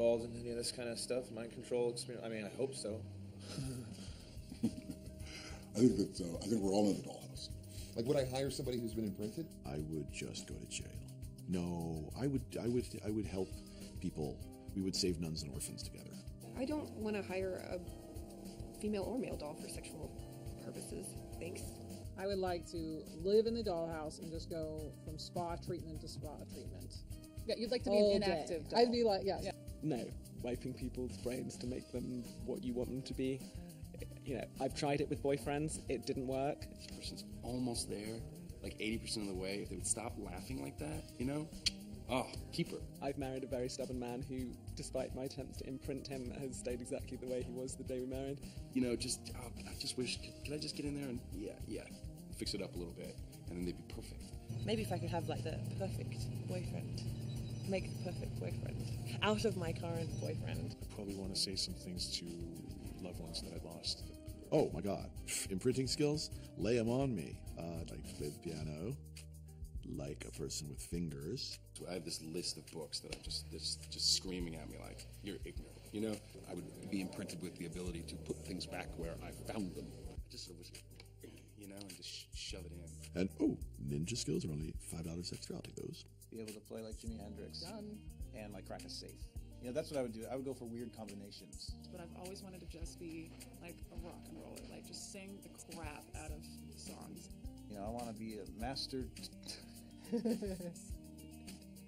involved in any of this kind of stuff, mind control experience. I mean, I hope so. I think we're all in the dollhouse. Like, would I hire somebody who's been imprinted? I would just go to jail. No, I would help people. We would save nuns and orphans together. I don't want to hire a female or male doll for sexual purposes. Thanks. I would like to live in the dollhouse and just go from spa treatment to spa treatment. Yeah, you'd like to be All an day. inactive doll. I'd be like, yeah. No, wiping people's brains to make them what you want them to be. You know, I've tried it with boyfriends. It didn't work. This person's almost there, like 80% of the way. If they would stop laughing like that, you know? Oh, keep her. I've married a very stubborn man who, despite my attempts to imprint him, has stayed exactly the way he was the day we married. You know, I just wish, could I just get in there and, yeah, fix it up a little bit, and then they'd be perfect. Maybe if I could have, like, the perfect boyfriend. Make the perfect boyfriend. Out of my current boyfriend. I probably want to say some things to loved ones that I lost. Oh my God, imprinting skills? Lay them on me. I'd like to play the piano, like a person with fingers. So I have this list of books that are just screaming at me like, you're ignorant, you know? I would be imprinted with the ability to put things back where I found them. I just sort of wish, you know, and just shove it in. And ninja skills are only $5 extra. I'll take those. Be able to play like Jimi Hendrix. Done. And like crack a safe. You know, that's what I would do. I would go for weird combinations. But I've always wanted to just be like a rock and roller, like just sing the crap out of songs. You know, I want to be a master.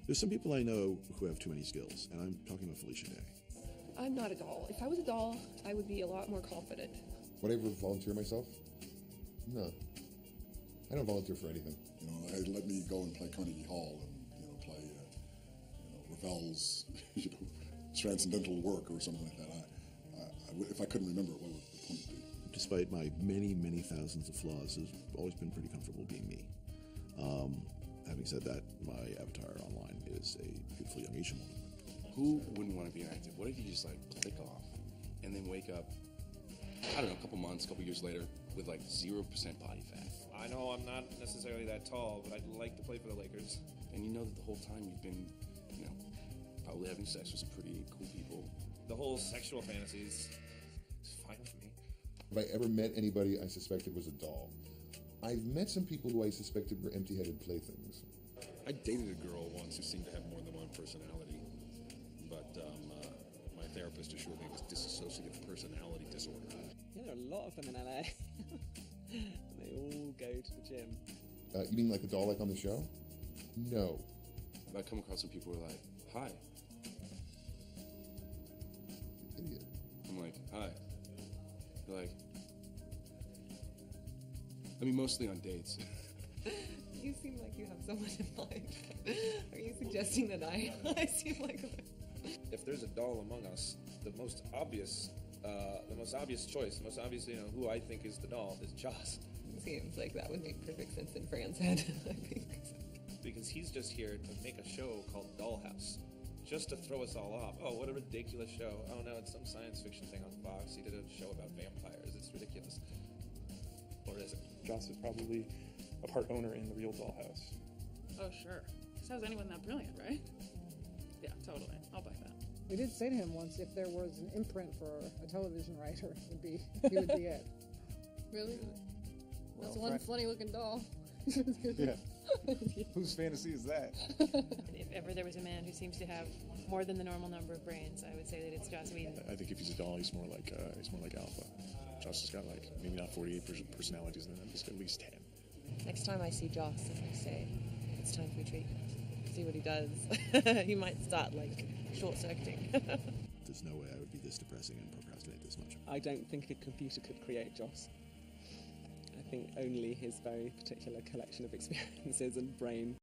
There's some people I know who have too many skills, and I'm talking about Felicia Day. I'm not a doll. If I was a doll, I would be a lot more confident. Would I ever volunteer myself? No. I don't volunteer for anything. You know, let me go and play Carnegie Hall and, you know, play, Ravel's, transcendental work or something like that. If I couldn't remember it, what would the point be? Despite my many, many thousands of flaws, has always been pretty comfortable being me. Having said that, my avatar online is a beautiful young Asian woman. Who wouldn't want to be inactive? What if you just like click off and then wake up, I don't know, a couple months, a couple years later with like 0% body fat? I know I'm not necessarily that tall, but I'd like to play for the Lakers. And you know that the whole time you've been, you know, probably having sex with some pretty cool people. The whole sexual fantasies is fine with me. Have I ever met anybody I suspected was a doll? I've met some people who I suspected were empty-headed playthings. I dated a girl once who seemed to have more than one personality, but my therapist assured me it was dissociative personality disorder. Yeah, there are a lot of them in LA. They all go to the gym. You mean like a doll like on the show? No. I come across some people who are like, hi. Idiot. I'm like, hi. They're like, I mean, mostly on dates. You seem like you have someone in mind. Are you suggesting that I seem like If there's a doll among us, the most obvious choice, the most obvious, who I think is the doll is Joss. Seems like that would make perfect sense in Fran's head, I think. Because he's just here to make a show called Dollhouse. Just to throw us all off. Oh, what a ridiculous show. Oh no, it's some science fiction thing on Fox. He did a show about vampires. It's ridiculous. Or is it? Joss is probably a part owner in the real Dollhouse. Oh, sure. Because how's anyone that brilliant, right? Yeah, totally. I'll buy that. We did say to him once if there was an imprint for a television writer, he would be it. Really? Well, That's one funny-looking doll. Yeah. Whose fantasy is that? If ever there was a man who seems to have more than the normal number of brains, I would say that it's Joss Whedon. I think if he's a doll, he's more like Alpha. Joss has got like maybe not 48 personalities, and then just at least 10. Next time I see Joss, as I say, it's time for a treat. See what he does. He might start like short-circuiting. There's no way I would be this depressing and procrastinate this much. I don't think a computer could create Joss. I think only his very particular collection of experiences and brain